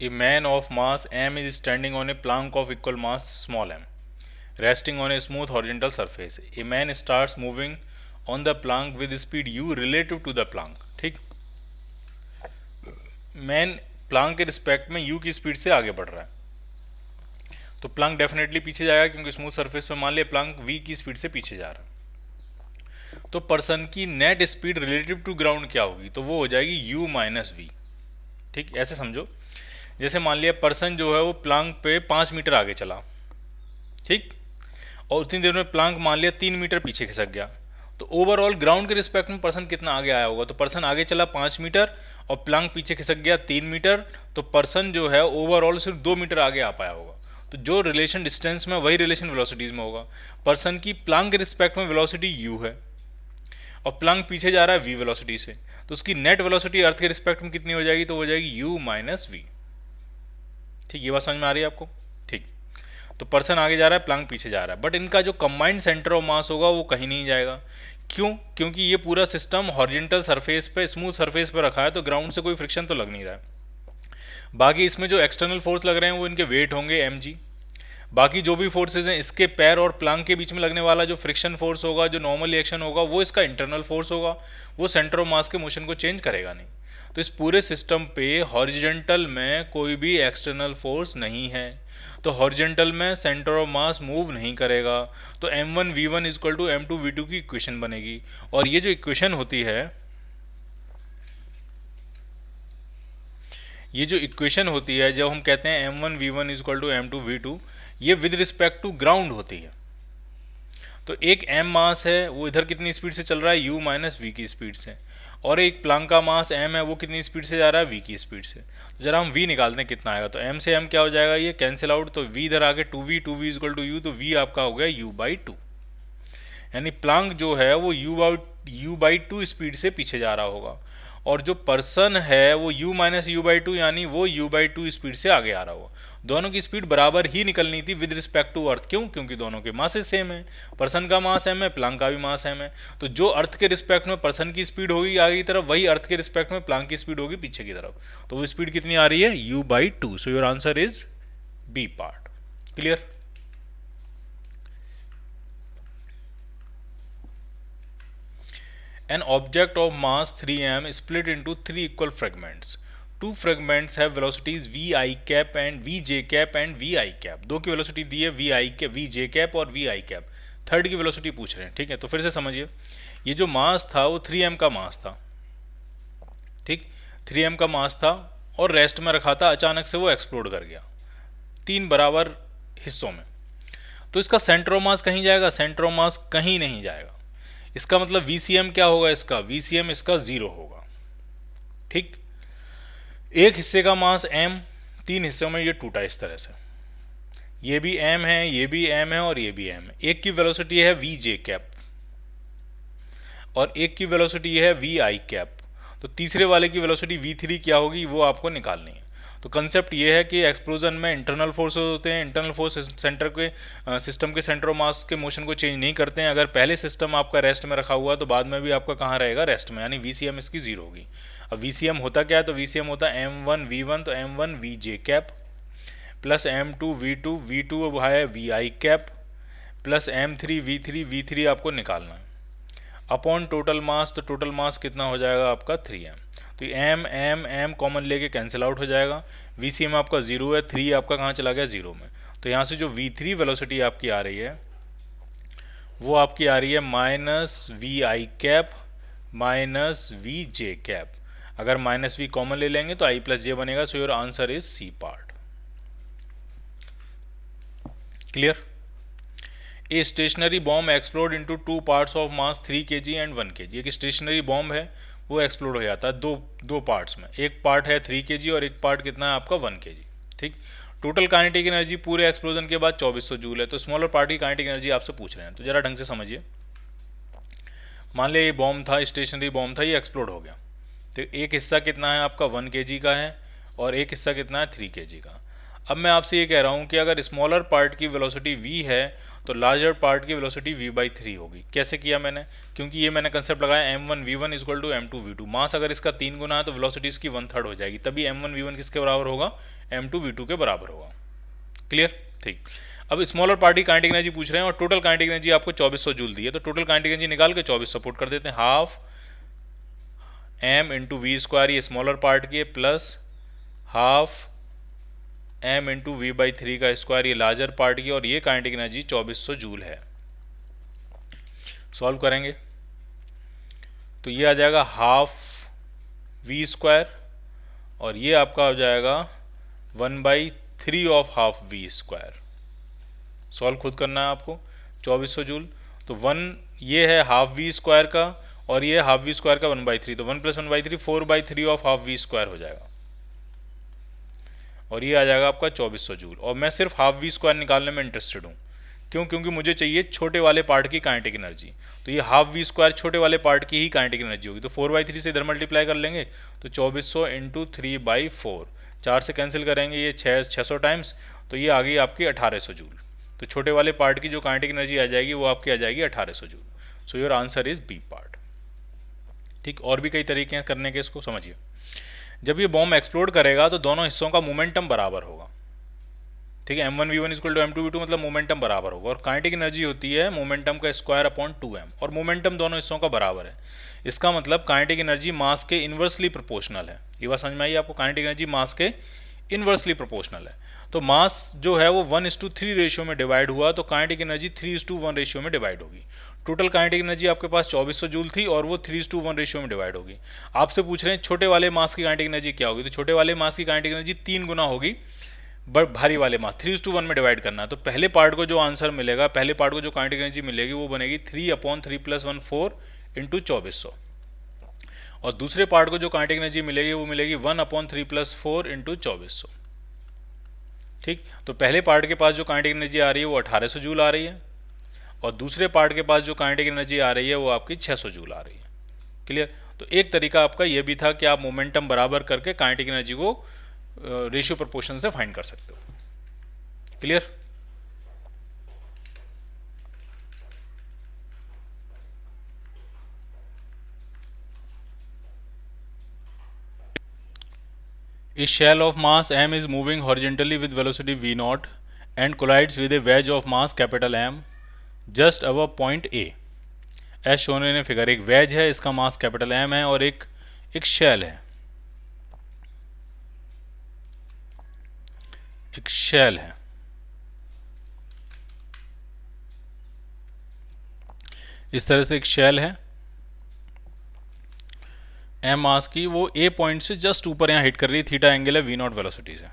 A man of mass m is standing on a plank of equal mass small m, resting on a smooth horizontal surface. A man starts moving on the plank with speed u relative to the plank. ठीक, man Planck के respect में u की speed से आगे बढ़ रहा है, तो प्लांक डेफिनेटली पीछे जाएगा क्योंकि स्मूथ सरफेस पे मान लिया प्लांक v की स्पीड से पीछे जा रहा है। तो पर्सन की net speed relative to ground क्या होगी, तो वो हो जाएगी u माइनस वी। ठीक, ऐसे समझो, जैसे मान लिया पर्सन जो है वो प्लांक पे 5 मीटर आगे चला, ठीक, और उतनी देर में प्लांक मान लिया 3 मीटर पीछे खिसक गया, तो ओवरऑल ग्राउंड के रिस्पेक्ट में पर्सन कितना आगे आया होगा, तो पर्सन आगे चला 5 मीटर और प्लांक पीछे खिसक गया 3 मीटर, तो पर्सन जो है ओवरऑल सिर्फ 2 मीटर आगे आ पाया होगा। तो जो रिलेशन डिस्टेंस में वही रिलेशन वेलोसिटीज में होगा। पर्सन की प्लांक के रिस्पेक्ट में वेलोसिटी u है और प्लांक पीछे जा रहा है v वेलोसिटी से, तो उसकी नेट वेलोसिटी अर्थ के रिस्पेक्ट में कितनी हो जाएगी, तो हो जाएगी u माइनस वी। ठीक, ये बात समझ में आ रही है आपको? ठीक, तो पर्सन आगे जा रहा है, प्लांक पीछे जा रहा है, बट इनका जो कंबाइंड सेंटर ऑफ मास होगा वो कहीं नहीं जाएगा। क्यों? क्योंकि ये पूरा सिस्टम हॉरिजॉन्टल सरफेस पे, स्मूथ सरफेस पे रखा है, तो ग्राउंड से कोई फ्रिक्शन तो लग नहीं रहा है। बाकी इसमें जो एक्सटर्नल फोर्स लग रहे हैं वो इनके वेट होंगे mg। बाकी जो भी फोर्सेज हैं, इसके पैर और प्लांक के बीच में लगने वाला जो फ्रिक्शन फोर्स होगा, जो नॉर्मल एक्शन होगा, वो इसका इंटरनल फोर्स होगा, वो सेंटर ऑफ मास के मोशन को चेंज करेगा नहीं। तो इस पूरे सिस्टम पे हॉरिजॉन्टल में कोई भी एक्सटर्नल फोर्स नहीं है, तो हॉरिजॉन्टल में सेंटर ऑफ मास मूव नहीं करेगा, तो m1v1 इक्वल टू m2v2 की इक्वेशन बनेगी। और ये जो इक्वेशन होती है, ये जो इक्वेशन होती है जब हम कहते हैं m1v1 इक्वल टू m2v2, ये विद रिस्पेक्ट टू ग्राउंड होती है। तो एक m मास है, वो इधर कितनी स्पीड से चल रहा है, u माइनस वी की स्पीड से, और एक प्लांक का मास m है, वो कितनी स्पीड से जा रहा है, v की स्पीड से। तो जरा हम v निकालते हैं कितना आएगा, तो m से m क्या हो जाएगा, ये कैंसिल आउट, तो v इधर आगे 2v इक्वल टू u, तो v आपका हो गया u बाई 2। यानी प्लांक जो है वो u बाई 2 स्पीड से पीछे जा रहा होगा, और जो पर्सन है वो u माइनस u बाई 2 यानी वो u बाई 2 स्पीड से आगे आ रहा होगा। दोनों की स्पीड बराबर ही निकलनी थी विद रिस्पेक्ट टू अर्थ। क्यों? क्योंकि दोनों के मासेस सेम है, पर्सन का मास m है, प्लांक का भी मास m है। तो जो अर्थ के रिस्पेक्ट में पर्सन की स्पीड होगी आगे की तरफ, वही अर्थ के रिस्पेक्ट में प्लांक की स्पीड होगी पीछे की तरफ। तो वो स्पीड कितनी आ रही है, u by 2। So your answer is B part. Clear? An object of mass 3m split into 3 equal fragments. Two fragments have velocities vi cap and vj cap and vi cap. दो की velocity दी है vj cap और vi cap। Third की velocity पूछ रहे हैं। ठीक है, तो फिर से समझिए, ये जो मास था वो 3m का मास था, ठीक, 3m का मास था और रेस्ट में रखा था, अचानक से वो एक्सप्लोड कर गया 3 बराबर हिस्सों में। तो इसका सेंटर ऑफ मास कहीं जाएगा, सेंटर ऑफ मास कहीं नहीं जाएगा। इसका मतलब VCM क्या होगा, इसका VCM इसका 0 होगा। ठीक, एक हिस्से का मास m, 3 हिस्सों में ये टूटा इस तरह से, ये भी m है, ये भी m है और ये भी m है। एक की वेलोसिटी है vj कैप और एक की वेलोसिटी है vi कैप, तो तीसरे वाले की वेलोसिटी v3 क्या होगी वो आपको निकालनी है। तो कंसेप्ट ये है कि एक्सप्लोजन में इंटरनल फोर्सेस होते हैं, इंटरनल फोर्स सेंटर के सिस्टम के सेंटर ऑफ मास के मोशन को चेंज नहीं करते हैं। अगर पहले सिस्टम आपका रेस्ट में रखा हुआ तो बाद में भी आपका कहाँ रहेगा, रेस्ट में, यानी VCM इसकी 0 होगी। अब VCM होता क्या है, तो VCM होता है m1v1, तो m1vj cap plus m2v2, v2 है vi कैप प्लस m3v3 आपको निकालना है अपॉन टोटल मास। तो टोटल मास कितना हो जाएगा आपका 3m। तो m कॉमन लेके कैंसिल आउट हो जाएगा। VCM आपका 0 है, 3 आपका कहाँ चला गया, 0 में। तो यहाँ से जो v3 वेलोसिटी आपकी आ रही है वो आपकी आ रही है minus vi cap minus vj cap. अगर माइनस v कॉमन ले लेंगे तो i प्लस j बनेगा। So your answer is C part. Clear? A stationary bomb explode into 2 parts of mass 3 kg and 1 kg। एक स्टेशनरी बॉम्ब है, वो explode हो जाता है दो पार्ट्स में। एक पार्ट है 3 kg और एक पार्ट कितना है आपका 1 kg। ठीक, टोटल काइनेटिक एनर्जी पूरे एक्सप्लोजन के बाद 2400 जूल है। तो स्मॉलर पार्ट की काइनेटिक एनर्जी आपसे पूछ रहे हैं, तो जरा ढंग से समझिए। मान लिया ये बॉम्ब था, स्टेशनरी बॉम्ब था, ये एक्सप्लोड हो गया, तो एक हिस्सा कितना है आपका 1 kg का है और एक हिस्सा कितना है 3 kg का। अब मैं आपसे ये कह रहा हूँ कि अगर स्मॉलर पार्ट की वेलोसिटी v है तो लार्जर पार्ट की वेलोसिटी v/3 होगी। कैसे किया मैंने, क्योंकि ये मैंने कंसेप्ट लगाया m1v1 इक्वल टू m2v2। मास अगर इसका 3 गुना है तो वेलोसिटी इसकी 1/3 हो जाएगी, तभी m1v1 किसके बराबर होगा, m2v2 के बराबर होगा। क्लियर, ठीक। अब स्मॉलर पार्ट की काइनेटिक एनर्जी पूछ रहे हैं और टोटल काइनेटिक एनर्जी आपको 2400 जूल दी है, तो टोटल काइनेटिक एनर्जी निकाल के 2400 पुट कर देते हैं। Half m into V square, ये स्मॉलर पार्ट की है, plus half m into v/3 का स्क्वायर, ये लार्जर पार्ट की, और ये काइनेटिक एनर्जी 2400 जूल है। सॉल्व करेंगे तो ये आ जाएगा हाफ v स्क्वायर, और ये आपका हो जाएगा 1/3 of half v square. Solve खुद करना है आपको। 2400 जूल, तो 1 ये है हाफ v स्क्वायर का, और ये हाफ v स्क्वायर का 1/3, तो 1 + 1/3 4/3 ऑफ हाफ v स्क्वायर हो जाएगा, और ये आ जाएगा आपका 2400 जूल। और मैं सिर्फ हाफ v स्क्वायर निकालने में इंटरेस्टेड हूँ, क्यों, क्योंकि मुझे चाहिए छोटे वाले पार्ट की काइनेटिक एनर्जी। तो ये हाफ v स्क्वायर छोटे वाले पार्ट की ही काइनेटिक एनर्जी होगी, तो 4/3 से इधर मल्टीप्लाई कर लेंगे, तो 2400 इंटू 3/4, 4 से कैंसिल करेंगे, ये 600 टाइम्स, तो ये आ गई आपकी 1800 जूल। तो छोटे वाले पार्ट की जो काइनेटिक एनर्जी आ जाएगी वो आपकी आ जाएगी 1800 joule. So your answer is B part. ठीक, और भी कई तरीके हैं करने के, इसको समझिए। जब ये बॉम्ब एक्सप्लोड करेगा तो दोनों हिस्सों का मोमेंटम बराबर होगा। ठीक है, m1v1 इक्वल टू m2v2, मतलब मोमेंटम बराबर होगा, और काइनेटिक एनर्जी होती है मोमेंटम का स्क्वायर अपॉन 2m, और मोमेंटम दोनों हिस्सों का बराबर है। इसका मतलब काइनेटिक एनर्जी मास के इन्वर्सली प्रोपोर्शनल है। ये बात समझ में आई आपको, काइनेटिक एनर्जी मास के इन्वर्सली प्रोपोर्शनल है। तो मास जो है वो 1:3 रेशियो में डिवाइड हुआ, तो काइनेटिक एनर्जी 3:1 रेशियो में डिवाइड होगी। टोटल काइनेटिक एनर्जी आपके पास 2400 जूल थी, और वो 3:1 रेशियो में डिवाइड होगी। आपसे पूछ रहे हैं छोटे वाले मास की काइनेटिक एनर्जी क्या होगी, तो छोटे वाले मास की काइनेटिक एनर्जी 3 गुना होगी भारी वाले मास, 3:1 में डिवाइड करना है। तो पहले पार्ट को जो आंसर मिलेगा, पहले पार्ट को जो काइनेटिक एनर्जी मिलेगी वो बनेगी 3/3 + 1 4 इंटू 2400, और दूसरे पार्ट को जो काइनेटिक एनर्जी मिलेगी वो मिलेगी 1/3 + 4 इंटू 2400। ठीक, तो पहले पार्ट के पास जो काइनेटिक एनर्जी आ रही है वो 1800 जूल आ रही है, और दूसरे पार्ट के पास जो काइनेटिक एनर्जी आ रही है वो आपकी 600 जूल आ रही है। क्लियर, तो एक तरीका आपका ये भी था कि आप मोमेंटम बराबर करके काइनेटिक एनर्जी को रेशियो प्रोपोर्शन से फाइंड कर सकते हो। Clear, A shell of mass m is moving horizontally with velocity v0 and collides with a wedge of mass capital M just above point A. As shown in a figure, एक wedge है, इसका mass capital M है, और एक shell है, एक shell है। इस तरह से एक शेल है m मास की, वो A पॉइंट से जस्ट ऊपर यहाँ हिट कर रही है, थीटा एंगल है v0 वेलोसिटी से।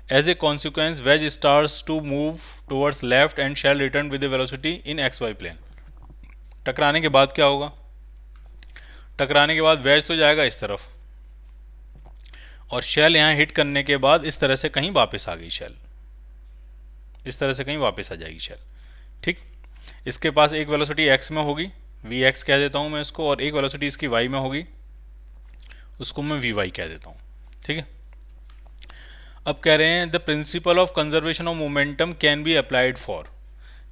As a consequence wedge starts to move towards left and shell return with the velocity in xy plane. टकराने के बाद क्या होगा, टकराने के बाद वेज तो जाएगा इस तरफ, और शेल यहाँ हिट करने के बाद इस तरह से कहीं वापस आ गई शेल, इस तरह से कहीं वापस आ जाएगी शेल। ठीक, इसके पास एक वेलोसिटी x में होगी, vx कह देता हूँ मैं इसको, और एक वेलोसिटी इसकी y में होगी, उसको मैं vy कह देता हूँ। ठीक है, अब कह रहे हैं the principle of conservation of momentum can be applied for.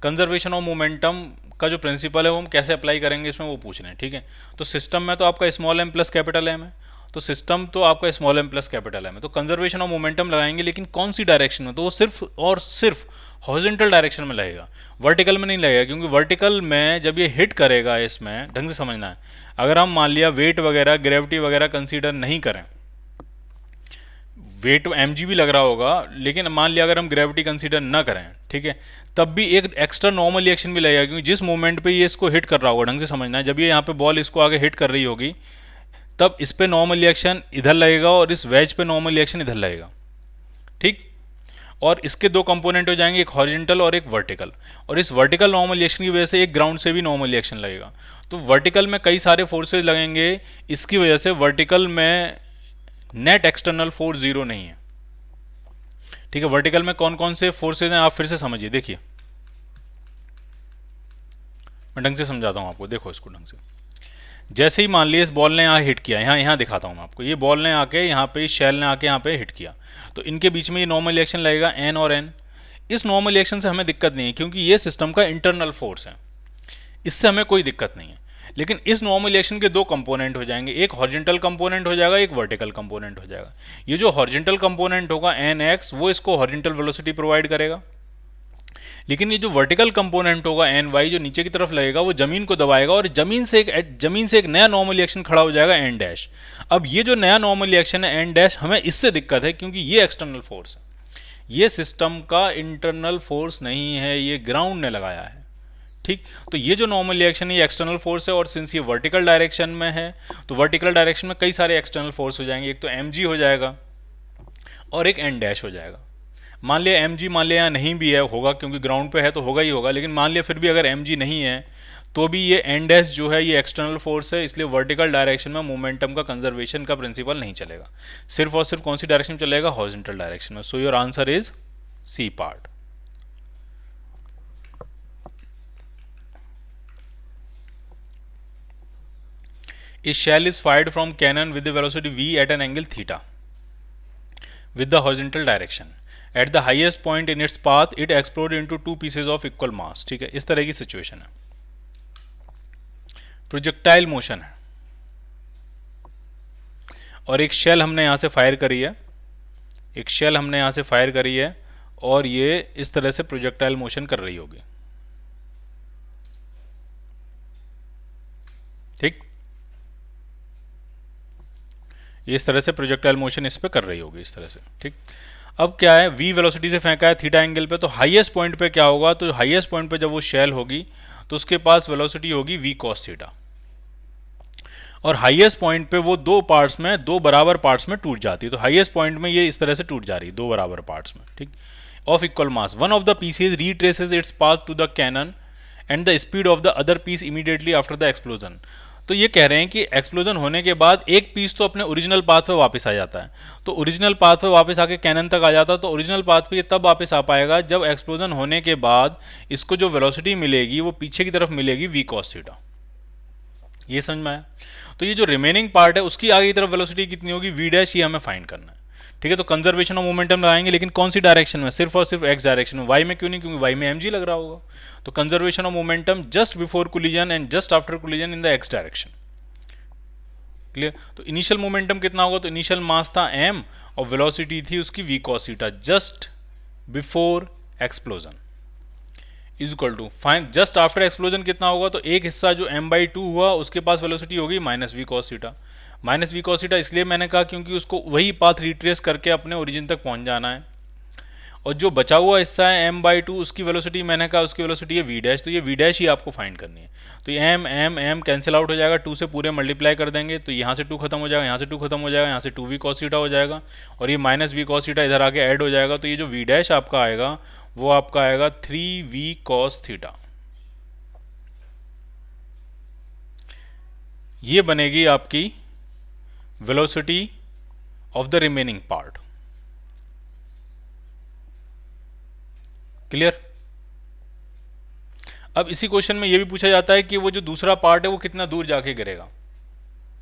Conservation of momentum का जो प्रिंसिपल है वो हम कैसे अप्लाई करेंगे इसमें, वो पूछ रहे हैं। ठीक है, तो सिस्टम में तो आपका small m plus capital M है, तो सिस्टम तो आपका small m plus capital M है, तो कंजर्वेशन ऑफ मोमेंटम लगाएंगे, लेकिन कौन सी डायरेक्शन में, तो वो सिर्फ और सिर्फ हॉरिजॉन्टल डायरेक्शन में लगेगा, वर्टिकल में नहीं लगेगा, क्योंकि वर्टिकल में जब ये हिट करेगा, इसमें ढंग से समझना है, अगर हम मान लिया वेट वगैरह ग्रेविटी वगैरह कंसीडर नहीं करें, वेट mg भी लग रहा होगा, लेकिन मान लिया अगर हम ग्रेविटी कंसीडर ना करें, ठीक है, तब भी एक एक्स्ट्रा नॉर्मल रिएक्शन भी लगेगा, क्योंकि जिस मोमेंट पे ये इसको हिट कर रहा होगा, ढंग से समझना है, जब ये यहाँ पे बॉल इसको आगे हिट कर रही होगी, तब इस पे नॉर्मल रिएक्शन इधर लगेगा और इस वेज पे नॉर्मल रिएक्शन इधर लगेगा। ठीक, और इसके दो कंपोनेंट हो जाएंगे, एक हॉरिजॉन्टल और एक वर्टिकल, और इस वर्टिकल नॉर्मल रिएक्शन की वजह से एक ग्राउंड से भी नॉर्मल रिएक्शन लगेगा। तो वर्टिकल में कई सारे फोर्सेज लगेंगे, इसकी वजह से वर्टिकल में नेट एक्सटर्नल फोर्स 0 नहीं है। ठीक है, वर्टिकल में कौन कौन से फोर्सेज हैं आप फिर से समझिए, देखिए मैं ढंग से समझाता हूं आपको, देखो इसको ढंग से। जैसे ही मान लिया इस बॉल ने यहाँ हिट किया, यहाँ दिखाता हूं मैं आपको, ये बॉल ने आके यहाँ पे, शेल ने आके यहाँ पे हिट किया, तो इनके बीच में ये नॉर्मल रिएक्शन लगेगा n और n। इस नॉर्मल रिएक्शन से हमें दिक्कत नहीं है क्योंकि ये सिस्टम का इंटरनल फोर्स है, इससे हमें कोई दिक्कत नहीं है। लेकिन इस नॉर्मल रिएक्शन के दो कंपोनेंट हो जाएंगे, एक हॉरिजॉन्टल कंपोनेंट हो जाएगा, एक वर्टिकल कंपोनेंट हो जाएगा। ये जो हॉरिजॉन्टल कंपोनेंट होगा nx, वो इसको हॉरिजॉन्टल वेलोसिटी प्रोवाइड करेगा, लेकिन ये जो वर्टिकल कंपोनेंट होगा ny, जो नीचे की तरफ लगेगा, वो जमीन को दबाएगा और जमीन से एक नया नॉर्मल रिएक्शन खड़ा हो जाएगा n डैश। अब ये जो नया नॉर्मल रिएक्शन है n डैश, हमें इससे दिक्कत है क्योंकि ये एक्सटर्नल फोर्स है, ये सिस्टम का इंटरनल फोर्स नहीं है, ये ग्राउंड ने लगाया है। ठीक, तो ये जो नॉर्मल रिएक्शन है ये एक्सटर्नल फोर्स है, और सिंस ये वर्टिकल डायरेक्शन में है तो वर्टिकल डायरेक्शन में कई सारे एक्सटर्नल फोर्स हो जाएंगे, एक तो mg हो जाएगा और एक n डैश हो जाएगा। मान लिया mg मान लिया नहीं भी है, होगा क्योंकि ग्राउंड पे है तो होगा ही होगा, लेकिन मान लिया फिर भी अगर mg नहीं है तो भी ये n डैश जो है ये एक्सटर्नल फोर्स है, इसलिए वर्टिकल डायरेक्शन में मोमेंटम का कंजर्वेशन का प्रिंसिपल नहीं चलेगा, सिर्फ और सिर्फ कौन सी डायरेक्शन में चलेगा, हॉरिजॉन्टल डायरेक्शन में। So your answer is C part. A shell is fired from cannon with the velocity v at an angle theta with the horizontal direction. At the highest point in its path, it exploded into two pieces of equal mass. ठीक है, इस तरह की situation है, projectile motion है और एक shell हमने यहां से फायर करी है, एक शेल हमने यहां से फायर करी है और ये इस तरह से प्रोजेक्टाइल मोशन कर रही होगी। ठीक, ये इस तरह से प्रोजेक्टाइल मोशन इस पे कर रही होगी, इस तरह से। ठीक, अब क्या है, v वेलोसिटी से फेंका है थीटा एंगल पे, तो हाईएस्ट पॉइंट पे क्या होगा, तो हाईएस्ट पॉइंट पे जब वो शेल होगी तो उसके पास वेलोसिटी होगी v cos थीटा, और हाईएस्ट पॉइंट पे वो दो बराबर पार्ट्स में टूट जाती है। तो हाईएस्ट पॉइंट में ये इस तरह से टूट जा रही है दो बराबर पार्ट्स में। ठीक, of equal mass, one of the pieces retraces its path to the cannon and the speed of the other piece immediately after the explosion. तो ये कह रहे हैं कि एक्सप्लोजन होने के बाद एक पीस तो अपने ओरिजिनल पाथ पे वापस आ जाता है, तो ओरिजिनल पाथ पे वापस आके कैनन तक आ जाता है, तो ओरिजिनल पाथ पे ये तब वापस आ पाएगा जब एक्सप्लोजन होने के बाद इसको जो वेलोसिटी मिलेगी वो पीछे की तरफ मिलेगी v cos थीटा। ये समझ में आया? तो ये जो रिमेनिंग पार्ट है उसकी आगे की तरफ वेलोसिटी कितनी होगी, v डैश, ये हमें फाइंड करना है। ठीक है, तो कंजर्वेशन ऑफ मोमेंटम लगाएंगे, लेकिन कौन सी डायरेक्शन में, सिर्फ और सिर्फ x डायरेक्शन में, y में क्यों नहीं, क्योंकि y में mg लग रहा होगा। तो conservation of momentum just before collision and just after collision in the x direction. Clear? तो इनिशियल मोमेंटम कितना होगा, तो इनिशियल मास था m और वेलोसिटी थी उसकी v cos theta just before explosion, is equal to fine just after explosion कितना होगा, तो एक हिस्सा जो m/2 हुआ उसके पास वेलोसिटी होगी minus v cos theta. Minus v cos theta इसलिए मैंने कहा क्योंकि उसको वही पाथ रिट्रेस करके अपने ओरिजिन तक पहुंच जाना है, और जो बचा हुआ हिस्सा है m/2 उसकी वेलोसिटी मैंने कहा उसकी वेलोसिटी है v डैश, तो ये v डैश ही आपको फाइंड करनी है। तो ये m कैंसिल आउट हो जाएगा, 2 से पूरे मल्टीप्लाई कर देंगे तो यहाँ से 2 खत्म हो जाएगा, यहाँ से 2 खत्म हो जाएगा, यहाँ से 2v cos थीटा हो जाएगा, और ये माइनस v cos थीटा इधर आके ऐड हो जाएगा, तो ये जो v डैश आपका आएगा वो आपका आएगा 3v cos थीटा। ये बनेगी आपकी velocity of the remaining part. Clear? अब इसी क्वेश्चन में यह भी पूछा जाता है कि वो जो दूसरा पार्ट है वो कितना दूर जाके गिरेगा,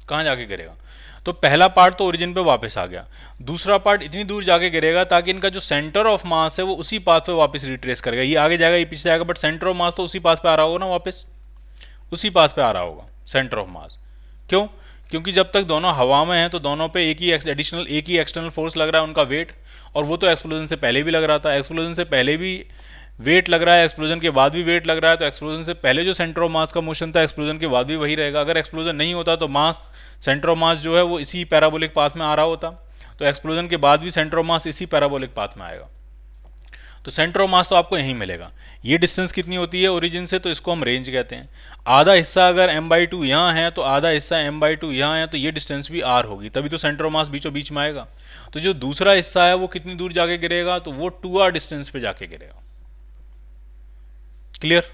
कहां जाके गिरेगा। तो पहला पार्ट तो ओरिजिन पे वापस आ गया, दूसरा पार्ट इतनी दूर जाके गिरेगा ताकि इनका जो सेंटर ऑफ मास है वो उसी पाथ पे वापस रिट्रेस करेगा, ये आगे जाएगा ये पीछे जाएगा, बट सेंटर ऑफ मास तो उसी पाथ पे आ रहा होगा ना, वापस उसी पाथ पे आ रहा होगा सेंटर ऑफ मास। क्यों? क्योंकि जब तक दोनों हवा में हैं तो दोनों पे एक ही एक्सटर्नल फोर्स लग रहा है, उनका वेट, और वो तो एक्सप्लोजन से पहले भी लग रहा था, एक्सप्लोजन से पहले भी वेट लग रहा है, एक्सप्लोजन के बाद भी वेट लग रहा है, तो एक्सप्लोजन से पहले जो सेंटर ऑफ मास का मोशन था एक्सप्लोजन के बाद भी वही रहेगा। अगर एक्सप्लोजन नहीं होता तो मास, सेंटर ऑफ मास जो है वो इसी पैराबोलिक पाथ में आ रहा होता, तो एक्सप्लोजन के बाद भी सेंटर ऑफ मास इसी पैराबोलिक पाथ में आएगा, तो सेंटर ऑफ मास तो आपको यहीं मिलेगा। ये डिस्टेंस कितनी होती है ओरिजिन से, तो इसको हम रेंज कहते हैं। आधा हिस्सा अगर m/2 यहाँ है तो आधा हिस्सा m/2 यहाँ है, तो ये डिस्टेंस भी r होगी, तभी तो सेंटर ऑफ मास बीचों बीच में आएगा। तो जो दूसरा हिस्सा है वो कितनी दूर जाके गिरेगा, तो वो 2r डिस्टेंस पे जाके गिरेगा। क्लियर?